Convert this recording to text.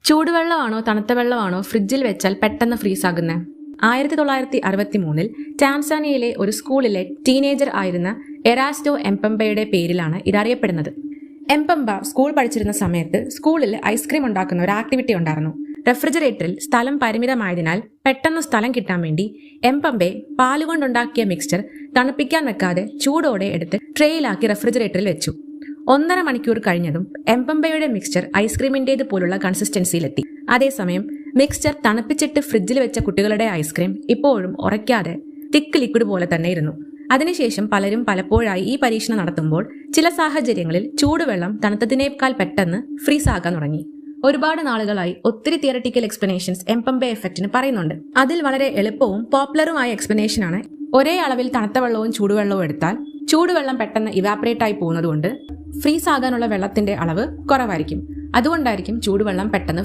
ചൂടുവെള്ളമാണോ തണുത്ത വെള്ളമാണോ ഫ്രിഡ്ജിൽ വെച്ചാൽ പെട്ടെന്ന് ഫ്രീസ് ആകുന്നത്? 1963 ടാൻസാനിയയിലെ ഒരു സ്കൂളിലെ ടീനേജർ ആയിരുന്ന എറാസ്റ്റോ എംപമ്പയുടെ പേരിലാണ് ഇതറിയപ്പെടുന്നത്. എംപമ്പ സ്കൂൾ പഠിച്ചിരുന്ന സമയത്ത് സ്കൂളിൽ ഐസ്ക്രീം ഉണ്ടാക്കുന്ന ഒരു ആക്ടിവിറ്റി ഉണ്ടായിരുന്നു. റെഫ്രിജറേറ്ററിൽ സ്ഥലം പരിമിതമായതിനാൽ പെട്ടെന്ന് സ്ഥലം കിട്ടാൻ വേണ്ടി എംപമ്പെ പാലുകൊണ്ടുണ്ടാക്കിയ മിക്സ്ചർ തണുപ്പിക്കാൻ വെക്കാതെ ചൂടോടെ എടുത്ത് ട്രേയിലാക്കി റെഫ്രിജറേറ്ററിൽ വെച്ചു. 1.5 മണിക്കൂർ കഴിഞ്ഞതും എംപമ്പയുടെ മിക്സ്ചർ ഐസ്ക്രീമിൻ്റേത് പോലുള്ള കൺസിസ്റ്റൻസിയിലെത്തി. അതേസമയം മിക്സ്ചർ തണുപ്പിച്ചിട്ട് ഫ്രിഡ്ജിൽ വെച്ച കുട്ടികളുടെ ഐസ്ക്രീം ഇപ്പോഴും ഉറയ്ക്കാതെ തിക്ക് ലിക്വിഡ് പോലെ തന്നെ ഇരുന്നു. അതിനുശേഷം പലരും പലപ്പോഴായി ഈ പരീക്ഷണം നടത്തുമ്പോൾ ചില സാഹചര്യങ്ങളിൽ ചൂടുവെള്ളം തണുത്തതിനേക്കാൾ പെട്ടെന്ന് ഫ്രീസ് ആകാൻ തുടങ്ങി. ഒരുപാട് നാളുകളായി ഒത്തിരി തിയറട്ടിക്കൽ എക്സ്പ്ലനേഷൻസ് എംപമ്പെ എഫക്റ്റിന് പറയുന്നുണ്ട്. അതിൽ വളരെ എളുപ്പവും പോപ്പുലറുമായ എക്സ്പ്ലനേഷനാണ് ഒരേ അളവിൽ തണുത്ത വെള്ളവും ചൂടുവെള്ളവും എടുത്താൽ ചൂടുവെള്ളം പെട്ടെന്ന് ഇവാപറേറ്റ് ആയി പോകുന്നതുകൊണ്ട് ഫ്രീസ് ആകാനുള്ള വെള്ളത്തിന്റെ അളവ് കുറവായിരിക്കും. അതുകൊണ്ടായിരിക്കും ചൂടുവെള്ളം പെട്ടെന്ന്